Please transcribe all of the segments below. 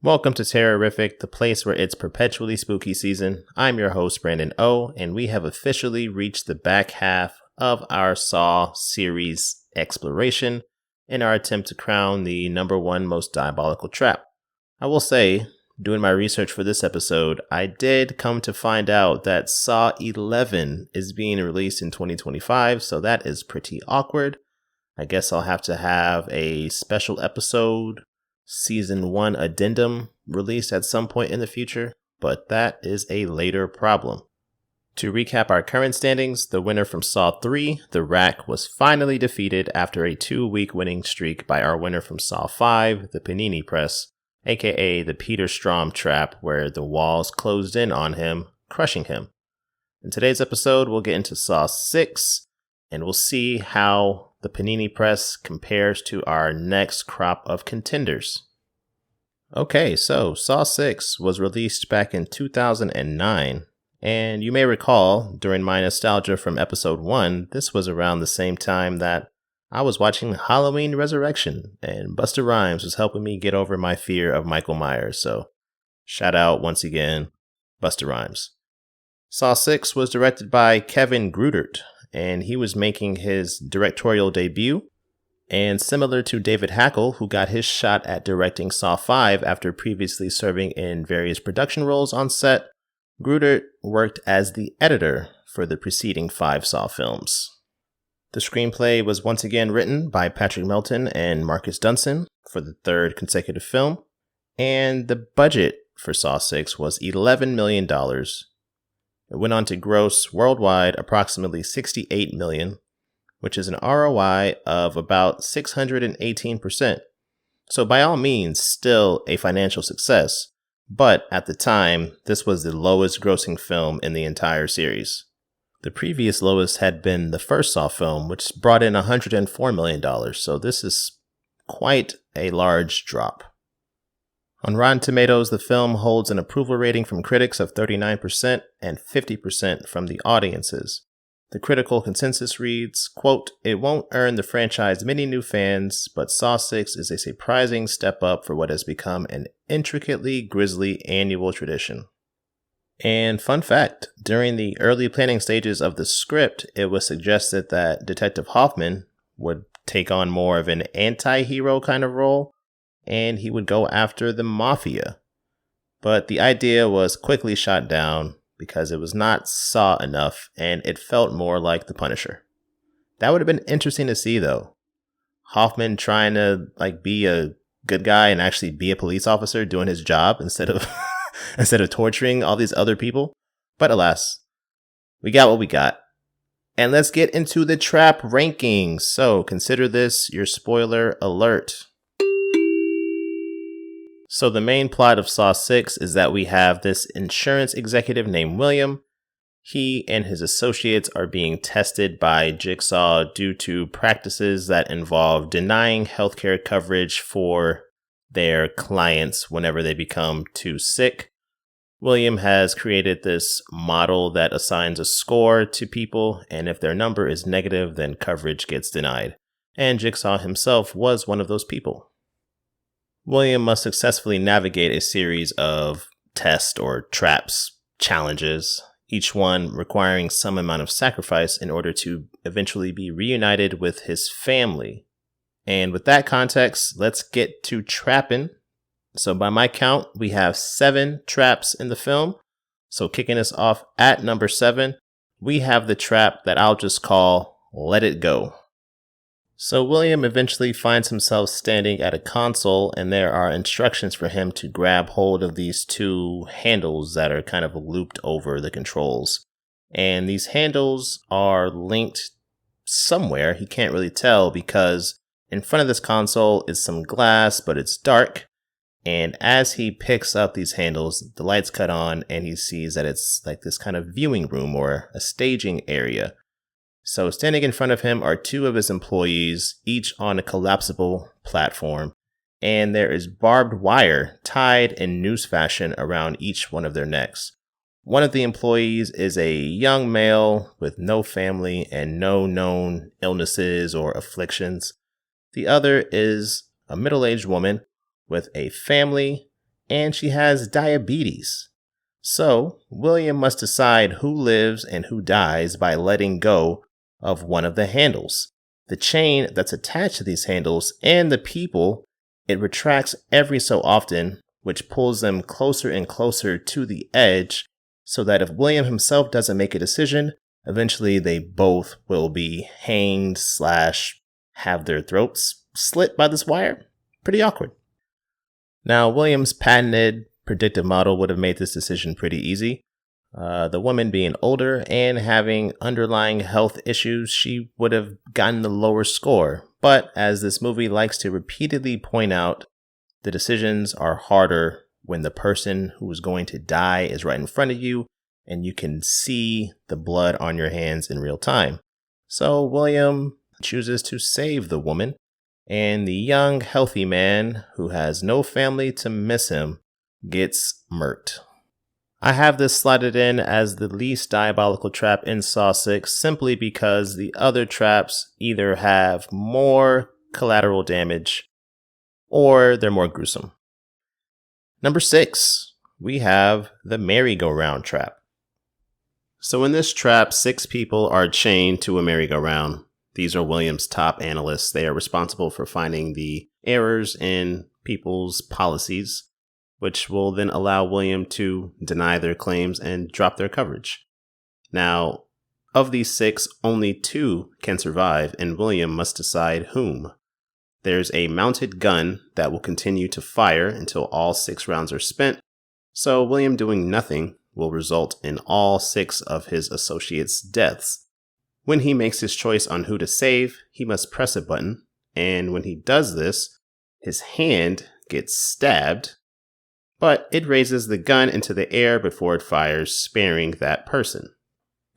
Welcome to Terrorific, the place where it's perpetually spooky season. I'm your host, Brandon O, and we have officially reached the back half of our Saw series exploration in our attempt to crown the number one most diabolical trap. I will say, doing my research for this episode, I did come to find out that Saw 11 is being released in 2025, so that is pretty awkward. I guess I'll have to have a special episode, Season 1 addendum, released at some point in the future, but that is a later problem. To recap our current standings, the winner from Saw 3, The Rack, was finally defeated after a 2-week winning streak by our winner from Saw 5, The Panini Press, aka the Peter Strahm trap, where the walls closed in on him, crushing him. In today's episode, we'll get into Saw 6, and we'll see how the Panini Press compares to our next crop of contenders. Okay, so Saw 6 was released back in 2009, and you may recall, during my nostalgia from episode 1, this was around the same time that I was watching Halloween Resurrection, and Busta Rhymes was helping me get over my fear of Michael Myers, so shout out once again, Busta Rhymes. Saw 6 was directed by Kevin Grutert, and he was making his directorial debut. And similar to David Hackle, who got his shot at directing Saw 5 after previously serving in various production roles on set, Grutert worked as the editor for the preceding 5 Saw films. The screenplay was once again written by Patrick Melton and Marcus Dunson for the 3rd consecutive film, and the budget for Saw 6 was $11 million. It went on to gross worldwide approximately $68 million, which is an ROI of about 618%. So by all means, still a financial success, but at the time, this was the lowest grossing film in the entire series. The previous lowest had been the first Saw film, which brought in $104 million, so this is quite a large drop. On Rotten Tomatoes, the film holds an approval rating from critics of 39% and 50% from the audiences. The critical consensus reads, quote, "It won't earn the franchise many new fans, but Saw 6 is a surprising step up for what has become an intricately grisly annual tradition." And fun fact, during the early planning stages of the script, it was suggested that Detective Hoffman would take on more of an anti-hero kind of role, and he would go after the mafia. But the idea was quickly shot down because it was not Saw enough, and it felt more like the Punisher. That would have been interesting to see, though. Hoffman trying to be a good guy and actually be a police officer doing his job instead of instead of torturing all these other people. But alas, we got what we got. And let's get into the trap rankings. So consider this your spoiler alert. So the main plot of Saw 6 is that we have this insurance executive named William. He and his associates are being tested by Jigsaw due to practices that involve denying healthcare coverage for their clients whenever they become too sick. William has created this model that assigns a score to people, and if their number is negative, then coverage gets denied. And Jigsaw himself was one of those people. William must successfully navigate a series of tests or traps, challenges, each one requiring some amount of sacrifice in order to eventually be reunited with his family. And with that context, let's get to trapping. So by my count, we have 7 traps in the film. So kicking us off at number 7, we have the trap that I'll just call Let It Go. So William eventually finds himself standing at a console, and there are instructions for him to grab hold of these 2 handles that are kind of looped over the controls. And these handles are linked somewhere. He can't really tell because in front of this console is some glass, but it's dark. And as he picks up these handles, the lights cut on and he sees that it's like this kind of viewing room or a staging area. So standing in front of him are 2 of his employees, each on a collapsible platform, and there is barbed wire tied in noose fashion around each one of their necks. One of the employees is a young male with no family and no known illnesses or afflictions. The other is a middle-aged woman with a family and she has diabetes. So, William must decide who lives and who dies by letting go of one of the handles. The chain that's attached to these handles and the people, it retracts every so often, which pulls them closer and closer to the edge, so that if William himself doesn't make a decision, eventually they both will be hanged / have their throats slit by this wire. Pretty awkward. Now, William's patented predictive model would have made this decision pretty easy. The woman being older and having underlying health issues, she would have gotten the lower score. But as this movie likes to repeatedly point out, the decisions are harder when the person who is going to die is right in front of you and you can see the blood on your hands in real time. So William chooses to save the woman, and the young, healthy man who has no family to miss him gets murked. I have this slotted in as the least diabolical trap in Saw 6 simply because the other traps either have more collateral damage or they're more gruesome. Number 6, we have the merry-go-round trap. So in this trap, 6 people are chained to a merry-go-round. These are William's top analysts. They are responsible for finding the errors in people's policies, which will then allow William to deny their claims and drop their coverage. Now, of these 6, only 2 can survive, and William must decide whom. There's a mounted gun that will continue to fire until all 6 rounds are spent, so William doing nothing will result in all 6 of his associates' deaths. When he makes his choice on who to save, he must press a button, and when he does this, his hand gets stabbed, but it raises the gun into the air before it fires, sparing that person.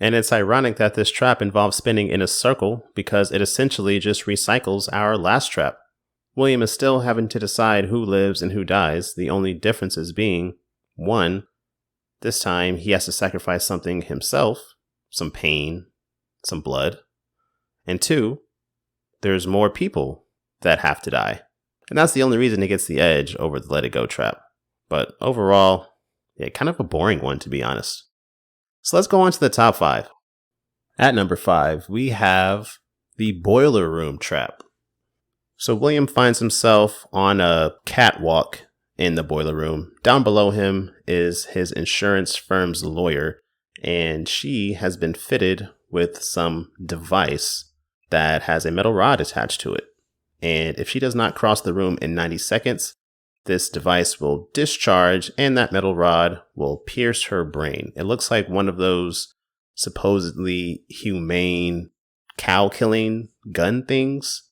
And it's ironic that this trap involves spinning in a circle because it essentially just recycles our last trap. William is still having to decide who lives and who dies, the only differences being, 1, this time he has to sacrifice something himself, some pain, some blood, and 2, there's more people that have to die. And that's the only reason he gets the edge over the let it go trap. But overall, yeah, kind of a boring one, to be honest. So let's go on to the top 5. At number 5, we have the boiler room trap. So William finds himself on a catwalk in the boiler room. Down below him is his insurance firm's lawyer, and she has been fitted with some device that has a metal rod attached to it. And if she does not cross the room in 90 seconds, this device will discharge and that metal rod will pierce her brain. It looks like one of those supposedly humane cow killing gun things.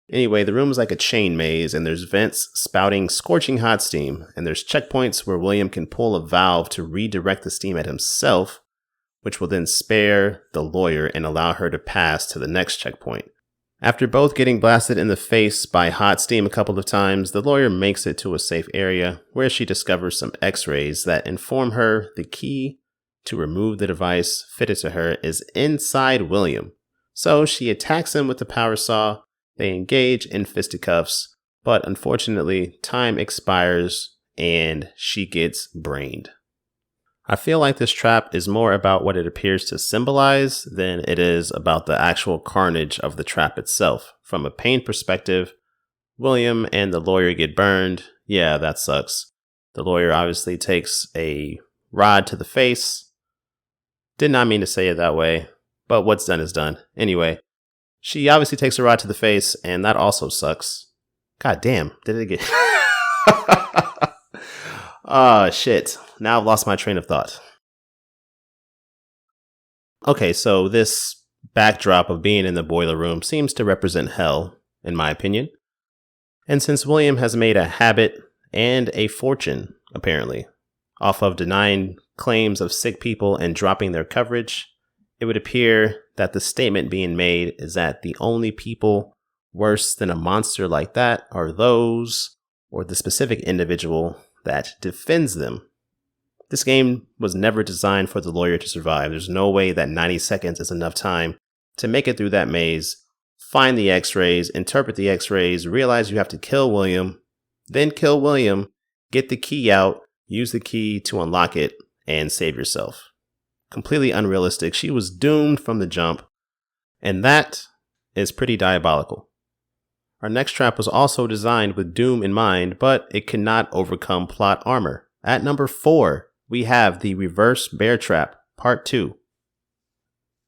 Anyway, the room is like a chain maze and there's vents spouting scorching hot steam, and there's checkpoints where William can pull a valve to redirect the steam at himself, which will then spare the lawyer and allow her to pass to the next checkpoint. After both getting blasted in the face by hot steam a couple of times, the lawyer makes it to a safe area where she discovers some x-rays that inform her the key to remove the device fitted to her is inside William. So she attacks him with the power saw. They engage in fisticuffs, but unfortunately time expires and she gets brained. I feel like this trap is more about what it appears to symbolize than it is about the actual carnage of the trap itself. From a pain perspective, William and the lawyer get burned. Yeah, that sucks. The lawyer obviously takes a rod to the face. Did not mean to say it that way, but what's done is done. Anyway, she obviously takes a rod to the face, and that also sucks. God damn, did it get... Oh, shit. Now I've lost my train of thought. Okay, so this backdrop of being in the boiler room seems to represent hell, in my opinion. And since William has made a habit and a fortune, apparently, off of denying claims of sick people and dropping their coverage, it would appear that the statement being made is that the only people worse than a monster like that are those or the specific individual that defends them. This game was never designed for the lawyer to survive. There's no way that 90 seconds is enough time to make it through that maze, find the x-rays, interpret the x-rays, realize you have to kill William, then kill William, get the key out, use the key to unlock it, and save yourself. Completely unrealistic. She was doomed from the jump, and that is pretty diabolical. Our next trap was also designed with Doom in mind, but it could not overcome plot armor. At number 4, we have the Reverse Bear Trap, Part 2.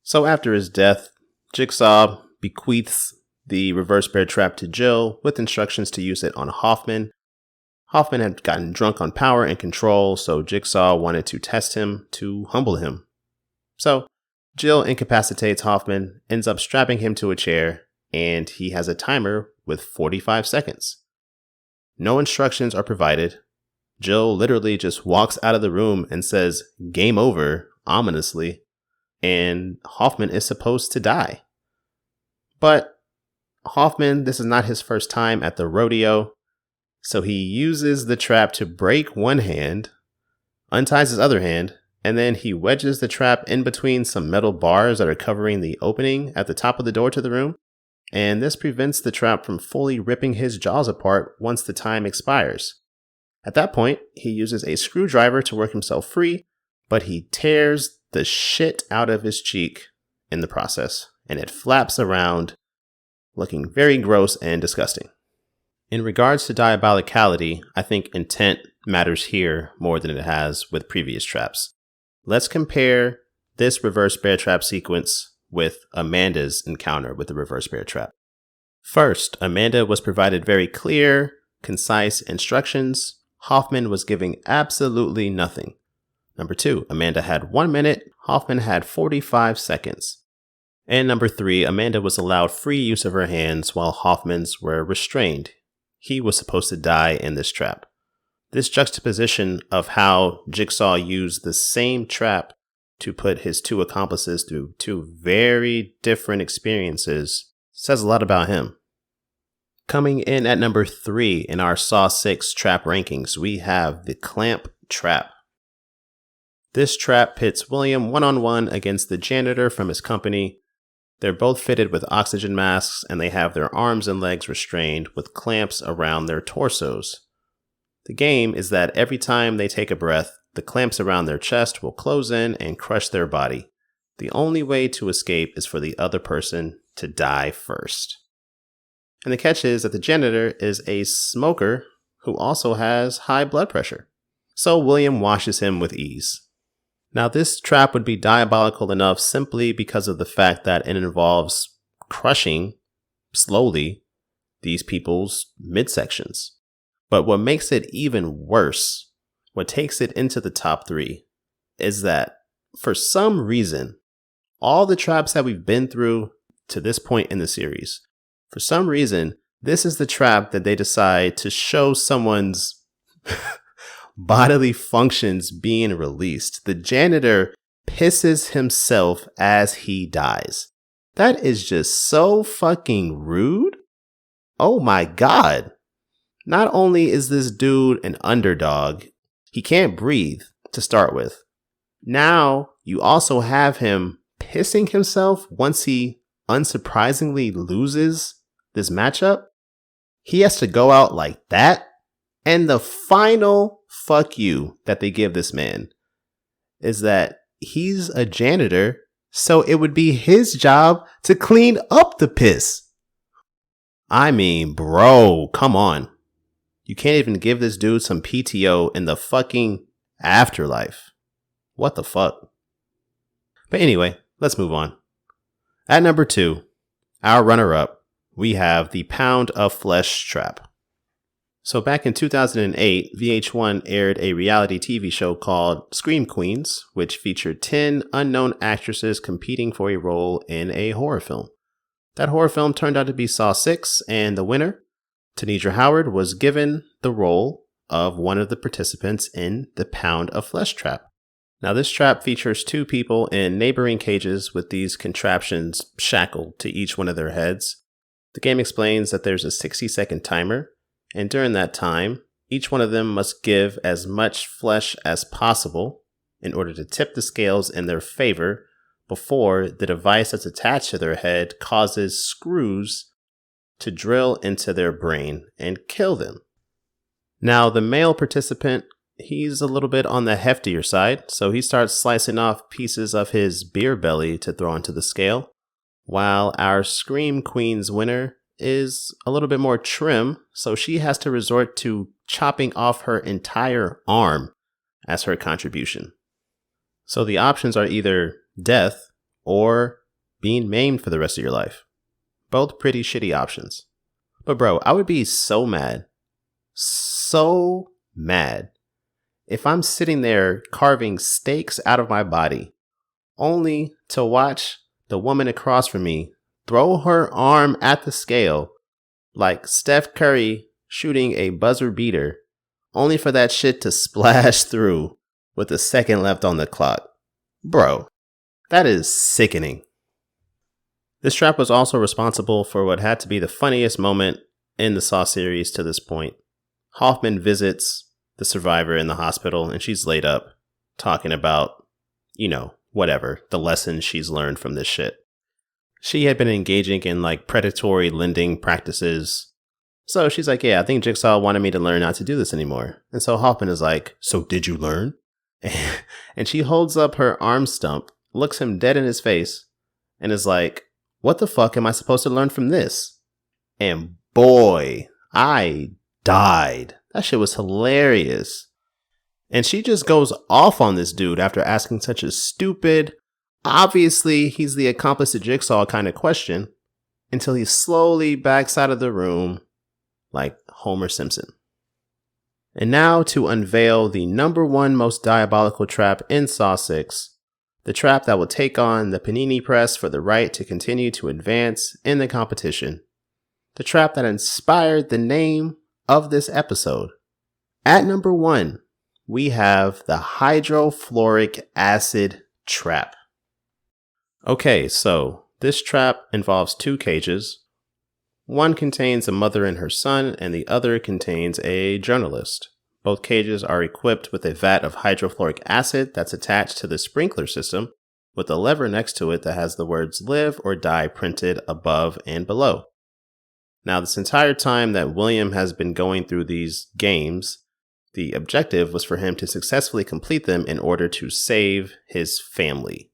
So after his death, Jigsaw bequeaths the Reverse Bear Trap to Jill with instructions to use it on Hoffman. Hoffman had gotten drunk on power and control, so Jigsaw wanted to test him to humble him. So Jill incapacitates Hoffman, ends up strapping him to a chair, and he has a timer with 45 seconds. No instructions are provided. Jill literally just walks out of the room and says, "Game over," ominously, and Hoffman is supposed to die. But Hoffman, this is not his first time at the rodeo, so he uses the trap to break one hand, unties his other hand, and then he wedges the trap in between some metal bars that are covering the opening at the top of the door to the room, and this prevents the trap from fully ripping his jaws apart once the time expires. At that point, he uses a screwdriver to work himself free, but he tears the shit out of his cheek in the process, and it flaps around, looking very gross and disgusting. In regards to diabolicality, I think intent matters here more than it has with previous traps. Let's compare this Reverse Bear Trap sequence with Amanda's encounter with the Reverse Bear Trap. First, Amanda was provided very clear, concise instructions. Hoffman was giving absolutely nothing. Number 2, Amanda had 1 minute, Hoffman had 45 seconds. And number 3, Amanda was allowed free use of her hands while Hoffman's were restrained. He was supposed to die in this trap. This juxtaposition of how Jigsaw used the same trap to put his 2 accomplices through 2 very different experiences says a lot about him. Coming in at number 3 in our Saw 6 trap rankings, we have the Clamp Trap. This trap pits William one-on-one against the janitor from his company. They're both fitted with oxygen masks, and they have their arms and legs restrained with clamps around their torsos. The game is that every time they take a breath, the clamps around their chest will close in and crush their body. The only way to escape is for the other person to die first. And the catch is that the janitor is a smoker who also has high blood pressure. So William washes him with ease. Now, this trap would be diabolical enough simply because of the fact that it involves crushing, slowly, these people's midsections. But what makes it even worse, what takes it into the top 3, is that, for some reason, all the traps that we've been through to this point in the series, for some reason, this is the trap that they decide to show someone's bodily functions being released. The janitor pisses himself as he dies. That is just so fucking rude. Oh my God. Not only is this dude an underdog, he can't breathe to start with. Now you also have him pissing himself once he unsurprisingly loses this matchup. He has to go out like that. And the final fuck you that they give this man is that he's a janitor, so it would be his job to clean up the piss. I mean, bro, come on. You can't even give this dude some PTO in the fucking afterlife. What the fuck? But anyway, let's move on. At number 2, our runner-up, we have the Pound of Flesh Trap. So back in 2008, VH1 aired a reality TV show called Scream Queens, which featured 10 unknown actresses competing for a role in a horror film. That horror film turned out to be Saw 6, and the winner, Tanedra Howard, was given the role of one of the participants in the Pound of Flesh Trap. Now, this trap features 2 people in neighboring cages with these contraptions shackled to each one of their heads. The game explains that there's a 60-second timer, and during that time, each one of them must give as much flesh as possible in order to tip the scales in their favor before the device that's attached to their head causes screws to drill into their brain and kill them. Now, the male participant, he's a little bit on the heftier side, so he starts slicing off pieces of his beer belly to throw onto the scale, while our Scream Queen's winner is a little bit more trim, so she has to resort to chopping off her entire arm as her contribution. So the options are either death or being maimed for the rest of your life. Both pretty shitty options. But bro, I would be so mad if I'm sitting there carving steaks out of my body only to watch the woman across from me throw her arm at the scale like Steph Curry shooting a buzzer beater, only for that shit to splash through with a second left on the clock. Bro, that is sickening. This trap was also responsible for what had to be the funniest moment in the Saw series to this point. Hoffman visits the survivor in the hospital and she's laid up talking about, whatever, the lessons she's learned from this shit. She had been engaging in like predatory lending practices. So she's like, yeah, I think Jigsaw wanted me to learn not to do this anymore. And so Hoffman is like, so did you learn? And she holds up her arm stump, looks him dead in his face, and is like, what the fuck am I supposed to learn from this? And boy, I died. That shit was hilarious. And she just goes off on this dude after asking such a stupid, obviously he's the accomplice to Jigsaw kind of question, until he slowly backs out of the room like Homer Simpson. And now to unveil the number one most diabolical trap in Saw 6, the trap that will take on the Panini Press for the right to continue to advance in the competition. The trap that inspired the name of this episode. At number 1, we have the hydrofluoric acid trap. Okay, so this trap involves 2 cages. One contains a mother and her son, and the other contains a journalist. Both cages are equipped with a vat of hydrofluoric acid that's attached to the sprinkler system, with a lever next to it that has the words live or die printed above and below. Now, this entire time that William has been going through these games, the objective was for him to successfully complete them in order to save his family.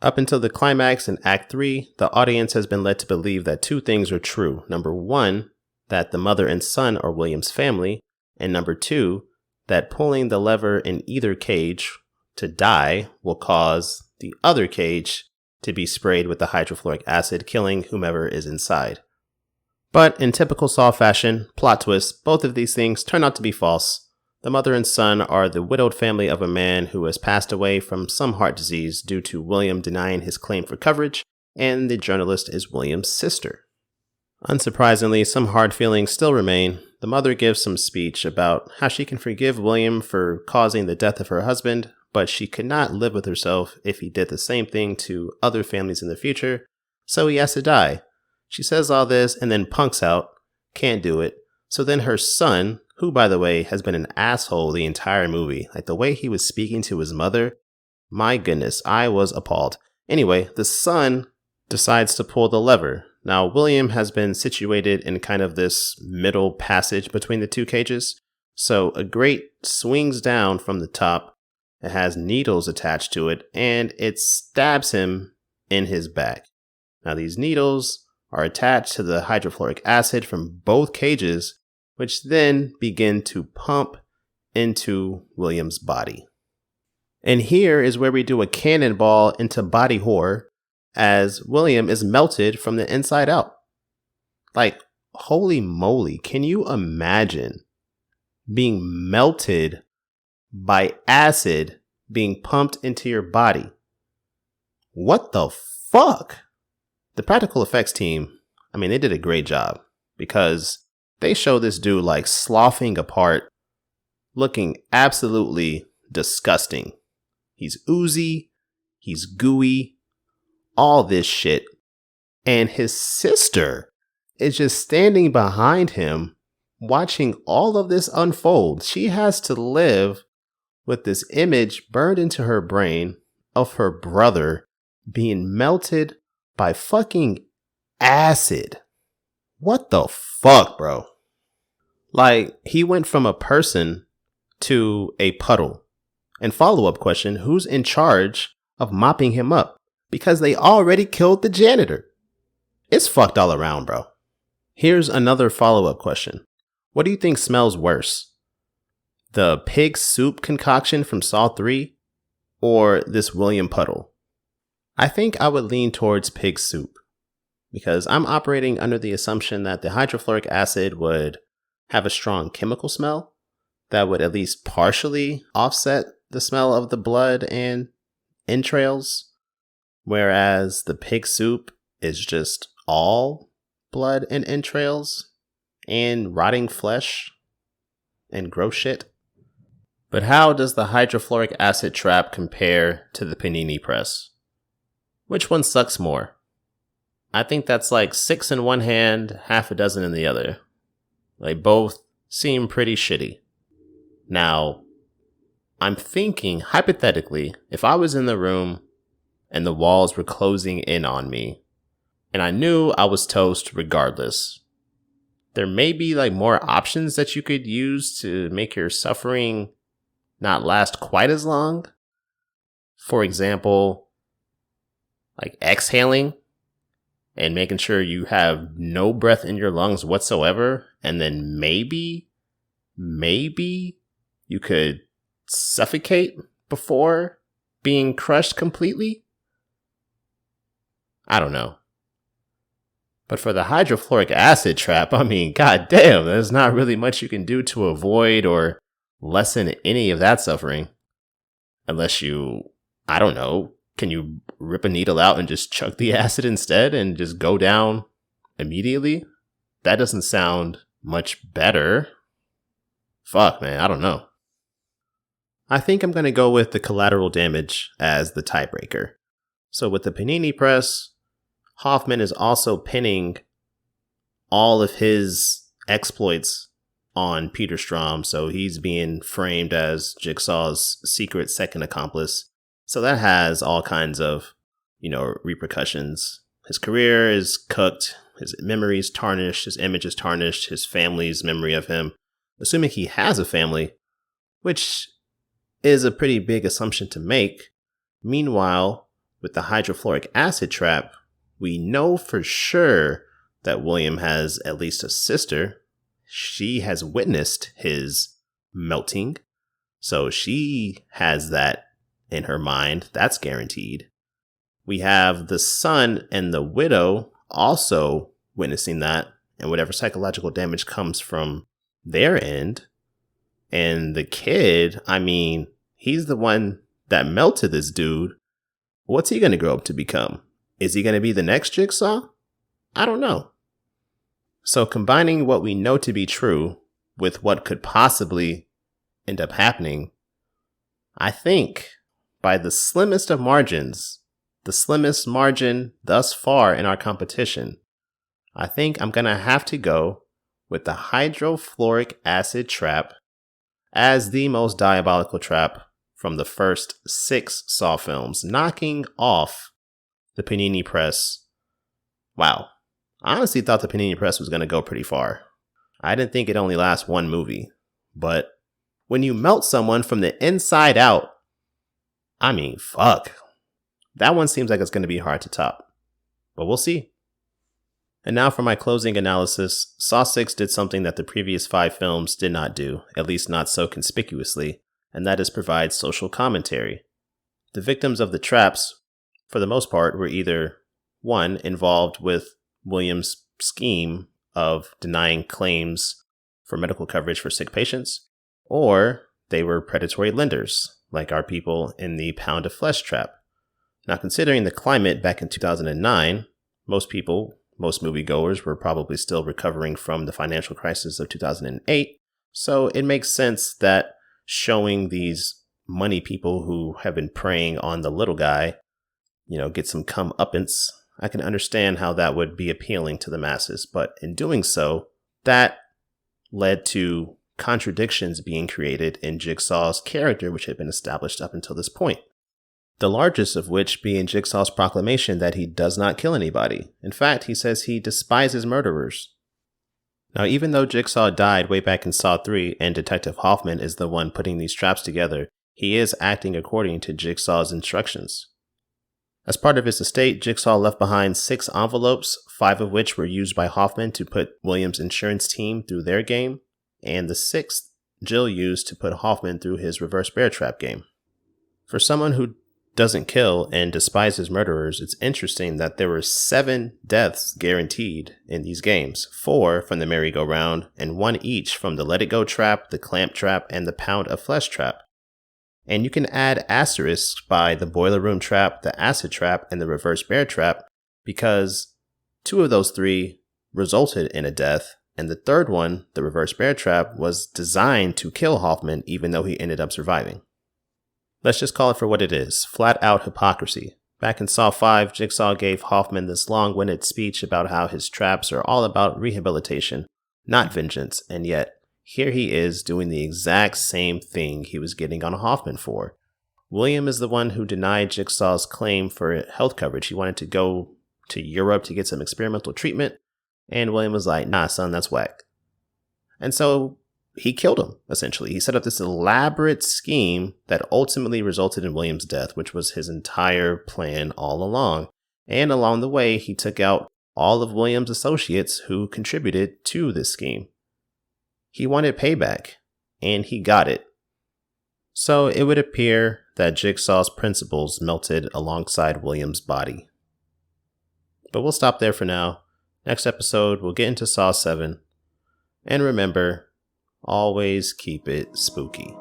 Up until the climax in Act 3, the audience has been led to believe that 2 things are true. Number 1, that the mother and son are William's family, and number 2, that pulling the lever in either cage to die will cause the other cage to be sprayed with the hydrofluoric acid, killing whomever is inside. But in typical Saw fashion, plot twist, both of these things turn out to be false. The mother and son are the widowed family of a man who has passed away from some heart disease due to William denying his claim for coverage, and the journalist is William's sister. Unsurprisingly, some hard feelings still remain. The mother gives some speech about how she can forgive William for causing the death of her husband, but she could not live with herself if he did the same thing to other families in the future, so he has to die. She says all this and then punks out, can't do it. So then her son, who by the way has been an asshole the entire movie, like the way he was speaking to his mother, my goodness, I was appalled. Anyway, the son decides to pull the lever. Now, William has been situated in kind of this middle passage between the 2 cages. So a grate swings down from the top. It has needles attached to it, and it stabs him in his back. Now, these needles are attached to the hydrofluoric acid from both cages, which then begin to pump into William's body. And here is where we do a cannonball into body horror, as William is melted from the inside out. Like, holy moly, can you imagine being melted by acid being pumped into your body? What the fuck? The practical effects team, they did a great job, because they show this dude like sloughing apart, looking absolutely disgusting. He's oozy, he's gooey, all this shit. And his sister is just standing behind him, watching all of this unfold. She has to live with this image burned into her brain of her brother being melted by fucking acid. What the fuck, bro? Like, he went from a person to a puddle. And follow-up question, who's in charge of mopping him up? Because they already killed the janitor. It's fucked all around, bro. Here's another follow-up question. What do you think smells worse? The pig soup concoction from Saw 3 or this William puddle? I think I would lean towards pig soup because I'm operating under the assumption that the hydrofluoric acid would have a strong chemical smell that would at least partially offset the smell of the blood and entrails, whereas the pig soup is just all blood and entrails and rotting flesh and gross shit. But how does the hydrofluoric acid trap compare to the panini press? Which one sucks more? I think that's like 6 in one hand, half a dozen in the other. They both seem pretty shitty. Now, I'm thinking, hypothetically, if I was in the room and the walls were closing in on me, and I knew I was toast regardless, there may be like more options that you could use to make your suffering not last quite as long. For example, like exhaling and making sure you have no breath in your lungs whatsoever. And then maybe you could suffocate before being crushed completely. I don't know. But for the hydrofluoric acid trap, I mean, goddamn, there's not really much you can do to avoid or lessen any of that suffering. Unless you, I don't know, can you rip a needle out and just chug the acid instead and just go down immediately? That doesn't sound much better. Fuck, man, I don't know. I think I'm going to go with the collateral damage as the tiebreaker. So with the panini press, Hoffman is also pinning all of his exploits on Peter Strahm, so he's being framed as Jigsaw's secret second accomplice. So that has all kinds of, repercussions. His career is cooked, his memory is tarnished, his image is tarnished, his family's memory of him, assuming he has a family, which is a pretty big assumption to make. Meanwhile, with the hydrofluoric acid trap, we know for sure that William has at least a sister. She has witnessed his melting, so she has that in her mind. That's guaranteed. We have the son and the widow also witnessing that, and whatever psychological damage comes from their end. And the kid, I mean, he's the one that melted this dude. What's he going to grow up to become? Is he going to be the next Jigsaw? I don't know. So combining what we know to be true with what could possibly end up happening, I think by the slimmest of margins, the slimmest margin thus far in our competition, I think I'm going to have to go with the hydrofluoric acid trap as the most diabolical trap from the first 6 Saw films, knocking off the panini press. Wow. I honestly thought the panini press was going to go pretty far. I didn't think it only lasts one movie. But when you melt someone from the inside out, I mean, fuck. That one seems like it's going to be hard to top. But we'll see. And now for my closing analysis, Saw 6 did something that the previous 5 films did not do, at least not so conspicuously, and that is provide social commentary. The victims of the traps, for the most part, were either, 1, involved with William's scheme of denying claims for medical coverage for sick patients, or they were predatory lenders, like our people in the pound of flesh trap. Now, considering the climate back in 2009, most moviegoers were probably still recovering from the financial crisis of 2008, so it makes sense that showing these money people who have been preying on the little guy, get some comeuppance, I can understand how that would be appealing to the masses. But in doing so, that led to contradictions being created in Jigsaw's character, which had been established up until this point. The largest of which being Jigsaw's proclamation that he does not kill anybody. In fact, he says he despises murderers. Now, even though Jigsaw died way back in Saw 3 and Detective Hoffman is the one putting these traps together, he is acting according to Jigsaw's instructions. As part of his estate, Jigsaw left behind 6 envelopes, 5 of which were used by Hoffman to put Williams' insurance team through their game, and the 6th Jill used to put Hoffman through his reverse bear trap game. For someone who doesn't kill and despises murderers, it's interesting that there were 7 deaths guaranteed in these games, 4 from the merry-go-round and 1 each from the let it go trap, the clamp trap, and the pound of flesh trap. And you can add asterisks by the boiler room trap, the acid trap, and the reverse bear trap because 2 of those 3 resulted in a death, and the 3rd one, the reverse bear trap, was designed to kill Hoffman even though he ended up surviving. Let's just call it for what it is, flat-out hypocrisy. Back in Saw 5, Jigsaw gave Hoffman this long-winded speech about how his traps are all about rehabilitation, not vengeance, and yet here he is doing the exact same thing he was getting on Hoffman for. William is the one who denied Jigsaw's claim for health coverage. He wanted to go to Europe to get some experimental treatment, and William was like, nah, son, that's whack. And so he killed him, essentially. He set up this elaborate scheme that ultimately resulted in William's death, which was his entire plan all along. And along the way, he took out all of William's associates who contributed to this scheme. He wanted payback, and he got it. So it would appear that Jigsaw's principles melted alongside William's body. But we'll stop there for now. Next episode, we'll get into Saw 7. And remember, always keep it spooky.